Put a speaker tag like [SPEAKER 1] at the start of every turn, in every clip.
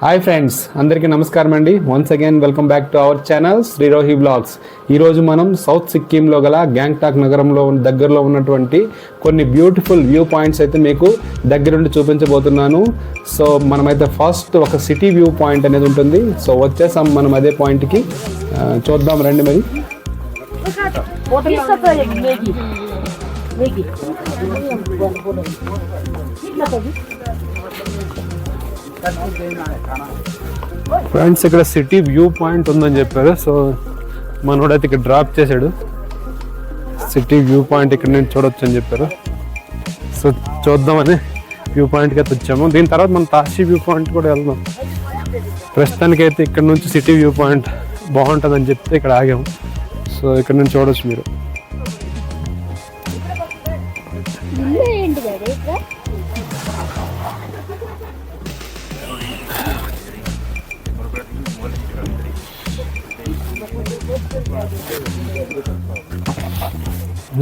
[SPEAKER 1] Hi friends, అందరికీ నమస్కారం అండి. Once again welcome back to our channel Shrirohi blogs. ఈరోజు మనం సౌత్ సిక్కింలో గల గ్యాంగ్టాక్ నగరంలో దగ్గరలో ఉన్నటువంటి కొన్ని బ్యూటిఫుల్ వ్యూ పాయింట్స్ అయితే మీకు దగ్గరుండి చూపించబోతున్నాను. సో మనమైతే ఫస్ట్ ఒక సిటీ వ్యూ పాయింట్ అనేది ఉంటుంది. సో వచ్చేసాం మనం అదే పాయింట్కి. చూద్దాం రండి మరి. ఫ్రెండ్స్, ఇక్కడ సిటీ వ్యూ పాయింట్ ఉందని చెప్పారు. సో మనోడైతే ఇక్కడ డ్రాప్ చేశాడు. సిటీ వ్యూ పాయింట్ ఇక్కడ నుంచి చూడొచ్చు అని చెప్పారు. సో చూద్దామని వ్యూ పాయింట్కి అయితే వచ్చాము. దీని తర్వాత మనం తాషి వ్యూ పాయింట్ కూడా వెళ్దాం. ప్రస్తుతానికి అయితే ఇక్కడ నుంచి సిటీ వ్యూ పాయింట్ బాగుంటుందని చెప్తే ఇక్కడ ఆగాము. సో ఇక్కడ నుంచి చూడొచ్చు మీరు.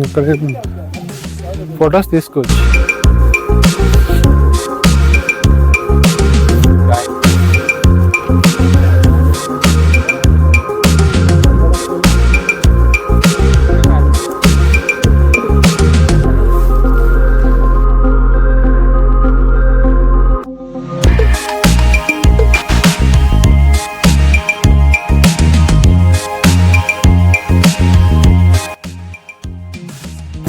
[SPEAKER 1] ఇక్కడ ఫొటోస్ తీసుకోవచ్చు.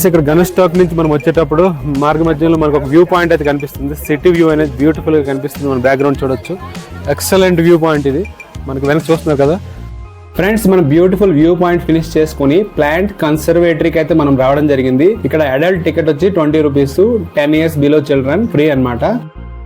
[SPEAKER 1] ఇక్కడ గణేష్ టాక్ నుంచి మనం వచ్చేటప్పుడు మార్గ మధ్యలో మనకు ఒక వ్యూ పాయింట్ అయితే కనిపిస్తుంది. సిటీ వ్యూ అనేది బ్యూటిఫుల్గా కనిపిస్తుంది. మన బ్యాక్గ్రౌండ్ చూడొచ్చు. ఎక్సలెంట్ వ్యూ పాయింట్ ఇది. మనకు వెనక్కి చూస్తున్నారు కదా ఫ్రెండ్స్. మనం బ్యూటిఫుల్ వ్యూ పాయింట్ ఫినిష్ చేసుకుని ప్లాంట్ కన్సర్వేటరీకి అయితే మనం రావడం జరిగింది. ఇక్కడ అడల్ట్ టికెట్ వచ్చి 20 rupees, 10 years below children free అన్నమాట.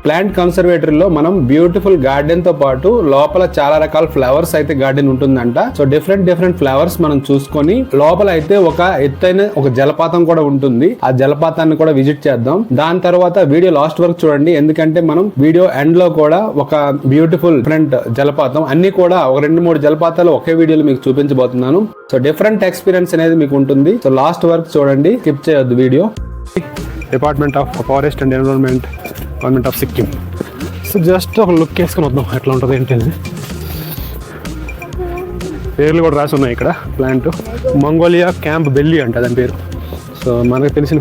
[SPEAKER 1] ప్లాంట్ కన్సర్వేటరీలో మనం బ్యూటిఫుల్ గార్డెన్ తో పాటు లోపల చాలా రకాల ఫ్లవర్స్ అయితే గార్డెన్ ఉంటుందంట. సో డిఫరెంట్ ఫ్లవర్స్ మనం చూసుకొని లోపల అయితే ఒక ఎత్తైన ఒక జలపాతం కూడా ఉంటుంది. ఆ జలపాతాన్ని కూడా విజిట్ చేద్దాం. దాని తర్వాత వీడియో లాస్ట్ వరకు చూడండి, ఎందుకంటే మనం వీడియో ఎండ్ లో కూడా ఒక బ్యూటిఫుల్ డిఫరెంట్ జలపాతం అన్ని కూడా ఒక 2-3 జలపాతాలు ఒకే వీడియోలో మీకు చూపించబోతున్నాను. సో డిఫరెంట్ ఎక్స్పీరియన్స్ అనేది మీకు ఉంటుంది. సో లాస్ట్ వరకు చూడండి, స్కిప్ చేయొద్దు video. Department of forest and environment, government of Sikkim. So just ఒక లుక్ వేసుకొని వద్దాం ఎట్లా ఉంటుంది ఏంటి. పేర్లు కూడా రాసి ఉన్నాయి ఇక్కడ. ప్లాంట్ మంగోలియా క్యాంప్ బెల్లీ అంట దాని పేరు. సో మనకు తెలిసిన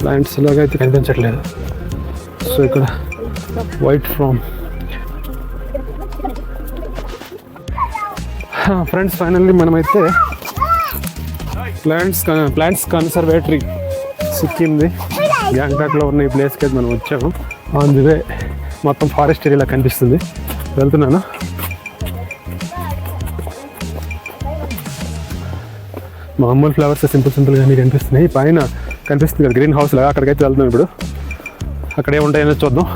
[SPEAKER 1] ప్లాంట్స్ లాగా అయితే కనిపించట్లేదు. సో ఇక్కడ వైట్ ఫ్రామ్. ఫ్రెండ్స్, ఫైనల్లీ మనమైతే ప్లాంట్స్ కన్సర్వేటరీ సిక్కింది గ్యాంగ్టాక్లో ఉన్న ఈ ప్లేస్కి అయితే మనం వచ్చాము. ఆన్ ది వే మొత్తం ఫారెస్ట్ ఏరియాలా కనిపిస్తుంది. వెళ్తున్నాను. మామూలు ఫ్లవర్స్ సింపుల్గా కనిపిస్తున్నాయి. పైన కనిపిస్తుంది కదా గ్రీన్ హౌస్ లాగా, అక్కడికైతే వెళ్తున్నాం ఇప్పుడు. అక్కడ ఏముంటాయని చూద్దాం.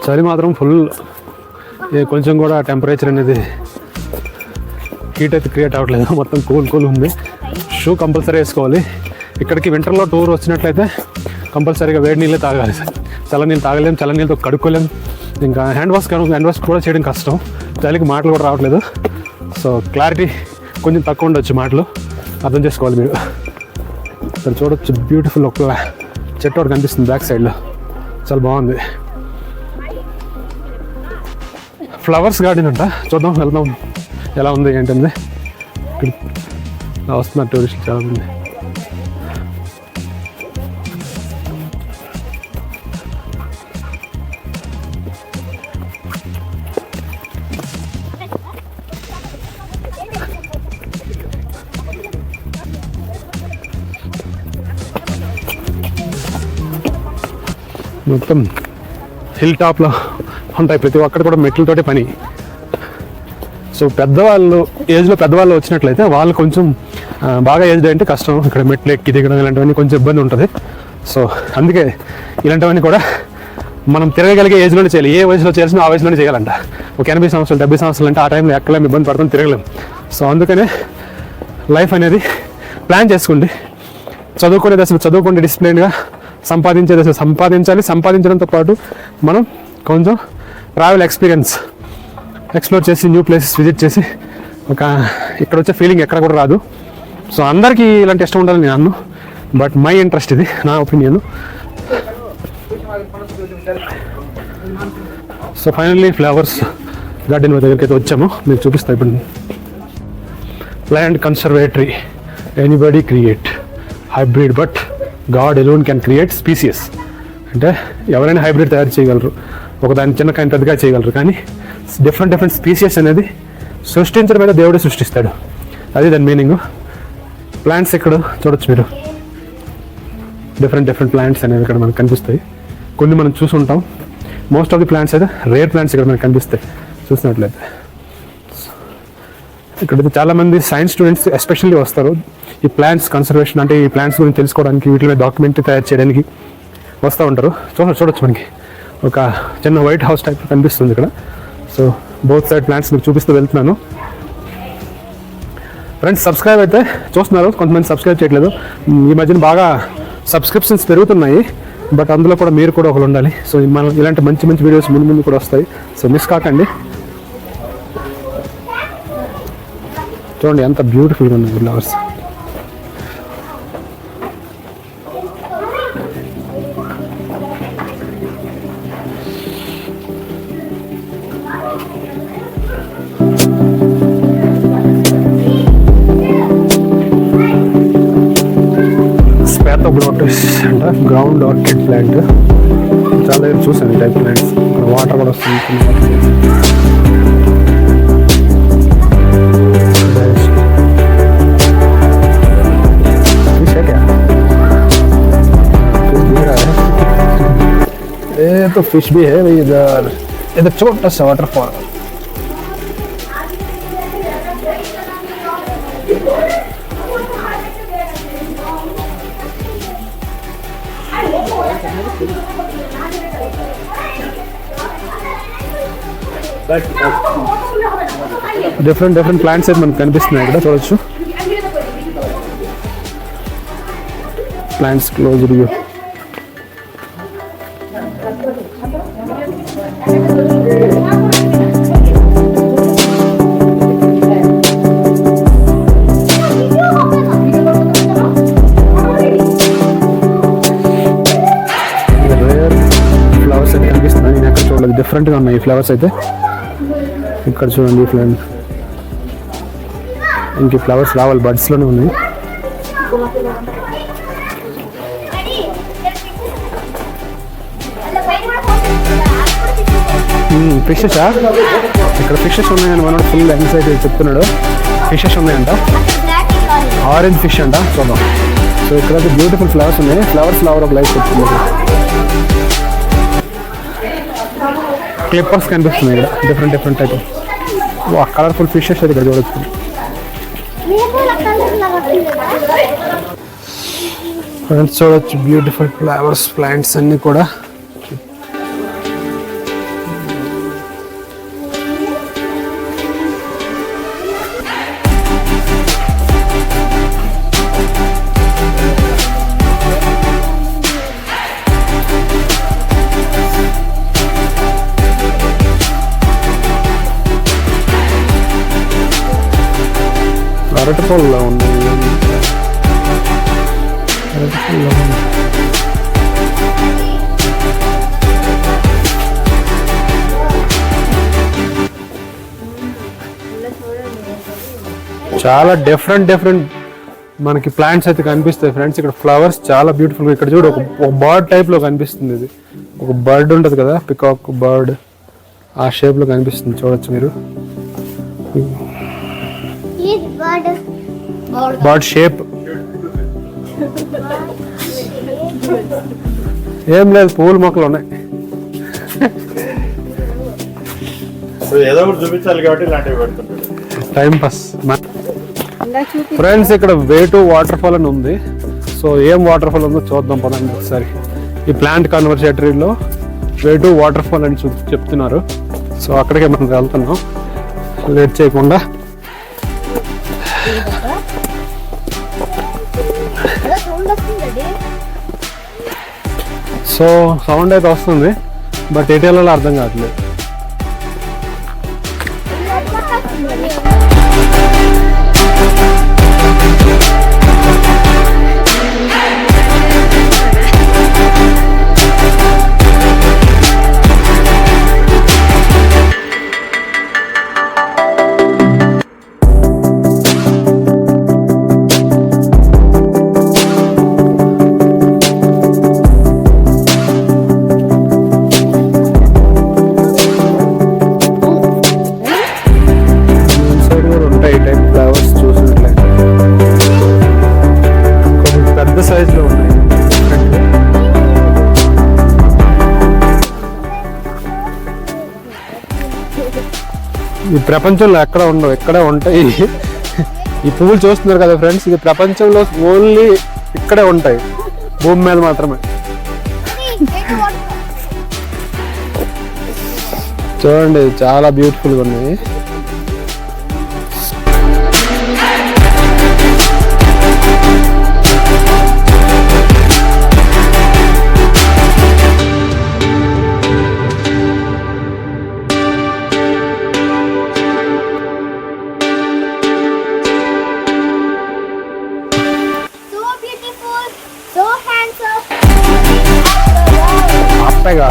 [SPEAKER 1] చలి మాత్రం ఫుల్. కొంచెం కూడా టెంపరేచర్ అనేది హీట్ అయితే క్రియేట్ అవ్వట్లేదు. మొత్తం కూల్ ఉంది. షూ కంపల్సరీ వేసుకోవాలి. ఇక్కడికి వింటర్లో టూర్ వచ్చినట్లయితే కంపల్సరీగా వేడి నీళ్ళే తాగాలి. చల్లనీళ్ళు తాగలేము, చల్లనీళ్ళతో కడుక్కోలేము. ఇంకా హ్యాండ్ వాష్ కూడా చేయడం కష్టం. చలికి మాటలు కూడా రావట్లేదు. సో క్లారిటీ కొంచెం తక్కువ ఉండొచ్చు, మాటలు అర్థం చేసుకోవాలి మీరు. ఇక్కడ చూడొచ్చు బ్యూటిఫుల్ ఒక చెట్టు ఒకటి కనిపిస్తుంది బ్యాక్ సైడ్లో. చాలా బాగుంది. ఫ్లవర్స్ గార్డెన్ అంట. చూద్దాం, వెళ్దాం ఎలా ఉంది ఏంటంది. ఇక్కడ వస్తున్నారు టూరిస్టులు చాలా మంది. మొత్తం హిల్ టాప్లో ఉంటాయి. ప్రతి ఒక్కటి కూడా మెట్లతోటి పని. సో ఏజ్లో పెద్దవాళ్ళు వచ్చినట్లయితే వాళ్ళు కొంచెం బాగా ఏజ్డ్ అంటే కష్టం. ఇక్కడ మెట్లు ఎక్కి దిగడం ఇలాంటివన్నీ కొంచెం ఇబ్బంది ఉంటుంది. సో అందుకే ఇలాంటివన్నీ కూడా మనం తిరగగలిగే ఏజ్లోనే చేయాలి. ఏ వయసులో చేయాల్సిన ఆ వయసులోనే చేయాలంట. ఒక 80 సంవత్సరాలు 70 సంవత్సరాలు అంటే ఆ టైంలో ఎక్కలేము, ఇబ్బంది పడుతుంది, తిరగలేము. సో అందుకనే లైఫ్ అనేది ప్లాన్ చేసుకోండి. చదువుకునే దశలో చదువుకుంటే డిసిప్లిన్గా, సంపాదించే దశలో సంపాదించాలి. సంపాదించడంతో పాటు మనం కొంచెం ట్రావెల్ ఎక్స్పీరియన్స్ ఎక్స్ప్లోర్ చేసి న్యూ ప్లేసెస్ విజిట్ చేసి ఒక ఇక్కడ వచ్చే ఫీలింగ్ ఎక్కడ కూడా రాదు. సో అందరికీ ఇలాంటి ఇష్టం ఉండాలని నేను అన్ను, బట్ మై ఇంట్రెస్ట్ ఇది, నా opinion. So finally flowers garden దగ్గరికి అయితే వచ్చాము, మీకు చూపిస్తాను ఇప్పుడు. Plant conservatory, anybody create hybrid but god alone can create species. అంటే ఎవరైనా హైబ్రిడ్ తయారు చేయగలరు, ఒకదాని చిన్న కాయని పెద్దగా చేయగలరు, కానీ డిఫరెంట్ స్పీసియస్ అనేది సృష్టించడం మీద దేవుడే సృష్టిస్తాడు, అది దాని మీనింగ్. ప్లాంట్స్ ఇక్కడ చూడొచ్చు మీరు, డిఫరెంట్ ప్లాంట్స్ అనేవి ఇక్కడ మనకు కనిపిస్తాయి. కొన్ని మనం చూసుంటాం, మోస్ట్ ఆఫ్ ది ప్లాంట్స్ అయితే రేర్ ప్లాంట్స్ ఇక్కడ మనకు కనిపిస్తాయి చూసినట్లయితే. ఇక్కడైతే చాలామంది సైన్స్ స్టూడెంట్స్ ఎస్పెషల్లీ వస్తారు ఈ ప్లాంట్స్ కన్సర్వేషన్, అంటే ఈ ప్లాంట్స్ గురించి తెలుసుకోవడానికి, వీటి మీద డాక్యుమెంటరీ తయారు చేయడానికి వస్తూ ఉంటారు. చూడొచ్చు మనకి ఒక చిన్న వైట్ హౌస్ టైప్ కనిపిస్తుంది ఇక్కడ. సో బోత్ సైడ్ ప్లాంట్స్ మీకు చూపిస్తూ వెళ్తున్నాను. ఫ్రెండ్స్ సబ్స్క్రైబ్ అయితే చూస్తున్నారు, కొంతమంది సబ్స్క్రైబ్ చేయట్లేదు. ఈ మధ్యన బాగా సబ్స్క్రిప్షన్స్ పెరుగుతున్నాయి, బట్ అందులో కూడా మీరు కూడా ఒకరు ఉండాలి. సో మనం ఇలాంటి మంచి వీడియోస్ ముందు కూడా వస్తాయి, సో మిస్ కాకండి. చూడండి ఎంత బ్యూటిఫుల్గా ఉన్నాయి ఫ్లవర్స్. స్పాథోగ్లోటిస్ అంటే గ్రౌండ్ ఆర్కిడ్ ప్లాంట్, చాలా చూసాను ఈ టైప్ ప్లాంట్స్. వాటర్ కూడా వస్తుంది. तो फिश भी है भाई इधर छोटा सा वाटरफॉल. డిఫరెంట్ ప్లాంట్స్ అయితే మనకు కనిపిస్తున్నాయి ఇక్కడ చూడొచ్చు. Plants close view. డిఫరెంట్గా ఉన్నాయి ఈ ఫ్లవర్స్ అయితే. ఇక్కడ చూడండి ఈ ఫ్లవర్, ఇంక ఫ్లవర్స్ రావాలి, బడ్స్లోనే ఉన్నాయి. ఫిషెసా? ఇక్కడ ఫిషెస్ ఉన్నాయని మనోడు ఫుల్ ఎక్సైట్ చెప్తున్నాడు. ఫిషెస్ ఉన్నాయంట, ఆరెంజ్ ఫిష్ అంట, చూద్దాం. సో ఇక్కడైతే బ్యూటిఫుల్ ఫ్లవర్స్ ఉన్నాయి. ఫ్లవర్ ఒక లైఫ్ చెప్తుంది. క్లిప్పర్స్ కనిపిస్తున్నాయి ఇక్కడ, డిఫరెంట్ టైప్. కలర్ఫుల్ ఫిషెస్ అయితే ఇక్కడ చూడొచ్చు. ఫ్రెండ్స్ చూడొచ్చు బ్యూటిఫుల్ ఫ్లవర్స్, ప్లాంట్స్ అన్నీ కూడా. అరటిపళ్ళలో ఉన్నాయి. చాలా డిఫరెంట్ మనకి ప్లాంట్స్ అయితే కనిపిస్తాయి ఫ్రెండ్స్. ఇక్కడ ఫ్లవర్స్ చాలా బ్యూటిఫుల్గా, ఇక్కడ చూడు ఒక బర్డ్ టైప్లో కనిపిస్తుంది. ఇది ఒక బర్డ్ ఉంటుంది కదా, పికాక్ బర్డ్, ఆ షేప్లో కనిపిస్తుంది. చూడొచ్చు మీరు, బర్డ్ షేప్. ఏం లేదు, పూల మొక్కలు ఉన్నాయి. Time pass. ఫ్రెండ్స్ ఇక్కడ వే2 వాటర్ ఫాల్ అని ఉంది. సో ఏం వాటర్ ఫాల్ ఉందో చూద్దాం పదండి ఒకసారి. ఈ ప్లాంట్ కన్వర్సేటరీలో వే2 వాటర్ ఫాల్ అని చెప్తున్నారు. సో అక్కడికే మనం వెళ్తున్నాం లేట్ చేయకుండా. సో సౌండ్ అయితే వస్తుంది, బట్ ఎటు వెళ్ళాలో అర్థం కావట్లేదు. ప్రపంచంలో ఎక్కడ ఉండవు, ఇక్కడే ఉంటాయి. ఈ పువ్వులు చూస్తున్నారు కదా ఫ్రెండ్స్, ఇది ప్రపంచంలో ఓన్లీ ఇక్కడే ఉంటాయి, భూమి మీద మాత్రమే. చూడండి చాలా బ్యూటిఫుల్గా ఉన్నాయి. అప్పగా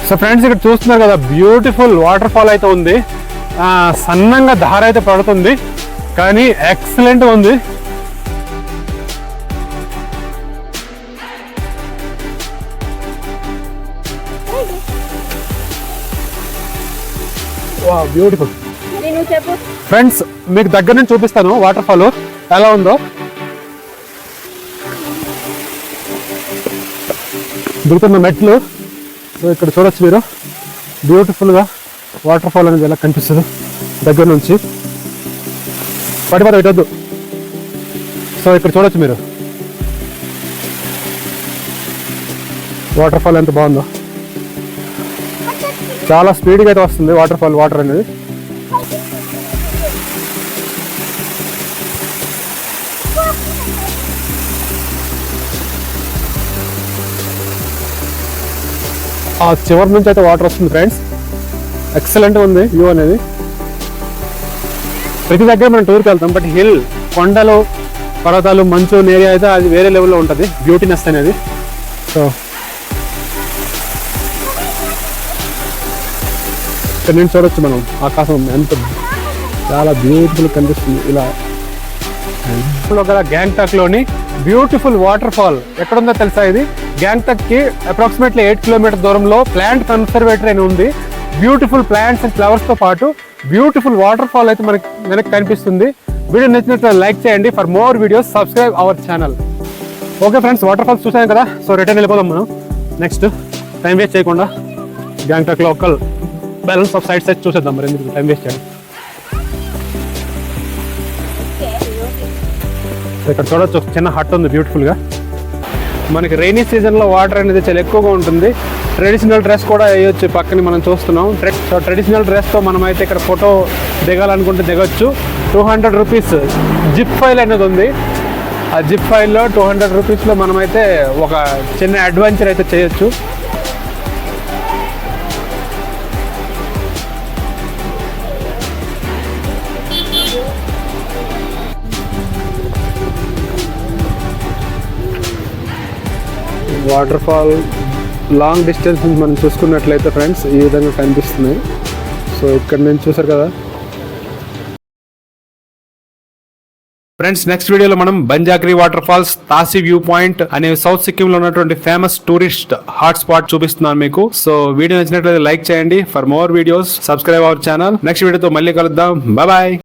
[SPEAKER 1] సో ఫ్రెండ్స్ ఇక్కడ చూస్తున్నారు కదా, బ్యూటిఫుల్ వాటర్ ఫాల్ అయితే ఉంది. సన్నంగా ధార అయితే పడుతుంది, కానీ ఎక్సలెంట్ ఉంది. బ్యూటిఫుల్ ఫ్రెండ్స్, మీకు దగ్గర నుంచి చూపిస్తాను వాటర్ ఫాల్ ఎలా ఉందో. దిగుతున్న మెట్లు, సో ఇక్కడ చూడొచ్చు మీరు, బ్యూటిఫుల్గా వాటర్ ఫాల్ అనేది ఎలా కనిపిస్తుంది దగ్గర నుంచి. పడిపోతే ఇటొద్దు. సో ఇక్కడ చూడొచ్చు మీరు వాటర్ ఫాల్ ఎంత బాగుందో. చాలా స్పీడ్గా అయితే వస్తుంది వాటర్ ఫాల్, వాటర్ అనేది. ఆ చివరి నుంచి అయితే వాటర్ వస్తుంది ఫ్రెండ్స్. ఎక్సలెంట్ ఉంది వ్యూ అనేది. ప్రతి దగ్గర మనం టూర్కి వెళ్తాం, బట్ హిల్, కొండలు, పర్వతాలు, మంచు ఏరియా అయితే అది వేరే లెవెల్లో ఉంటుంది బ్యూటీనెస్ అనేది. సో ఇక్కడ నుంచి చూడొచ్చు మనం ఆకాశం ఎంత చాలా బ్యూటిఫుల్ కనిపిస్తుంది. ఇలా గ్యాంగ్టాక్లోని బ్యూటిఫుల్ వాటర్ ఫాల్ ఎక్కడుందో తెలుసా? ఇది గ్యాంగ్టాక్కి అప్రాక్సిమేట్లీ 8 కిలోమీటర్ దూరంలో ప్లాంట్ కన్సర్వేటరీ అని ఉంది. బ్యూటిఫుల్ ప్లాంట్స్ అండ్ ఫ్లవర్స్తో పాటు బ్యూటిఫుల్ వాటర్ ఫాల్ అయితే మనకి కనిపిస్తుంది. వీడియో నచ్చినట్లయితే లైక్ చేయండి. For more videos subscribe our channel. Okay friends, water falls చూసాం కదా, సో రిటర్న్ వెళ్ళిపోదాం మనం. నెక్స్ట్ టైం వేస్ట్ చేయకుండా Gangtok local balance of sights అయితే చూసేద్దాం. మరి ఎందుకు టైం వేస్ట్ చేయండి. ఇక్కడ చూడొచ్చు, చిన్న హట్ ఉంది బ్యూటిఫుల్గా. మనకి రైనీ సీజన్లో వాటర్ అనేది చాలా ఎక్కువగా ఉంటుంది. ట్రెడిషనల్ డ్రెస్ కూడా వేయొచ్చు, పక్కన మనం చూస్తున్నాం. సో ట్రెడిషనల్ డ్రెస్తో మనం అయితే ఇక్కడ ఫోటో దిగాలనుకుంటే దిగొచ్చు. 200 రూపీస్ జిప్ ఫైల్ అనేది ఉంది. ఆ జిప్ ఫైల్లో 200 రూపీస్లో మనమైతే ఒక చిన్న అడ్వెంచర్ అయితే చేయొచ్చు. వాటర్ ఫాల్ లాంగ్ డిస్టెన్స్ నుంచి మనం చూసుకున్నట్లయితే ఫ్రెండ్స్ ఈ విధంగా కనిపిస్తున్నాయి. సో ఇక్కడ నుంచి చూసారు కదా ఫ్రెండ్స్. నెక్స్ట్ వీడియోలో మనం Banjhakri water falls, Tashi view point అనే సౌత్ సిక్కిం లో ఉన్నటువంటి ఫేమస్ టూరిస్ట్ హాట్ స్పాట్ చూపిస్తున్నాను మీకు. సో వీడియో నచ్చినట్లయితే లైక్ చేయండి. For more videos subscribe our channel. Next వీడియోతో మళ్ళీ కలుద్దాం. Bye bye.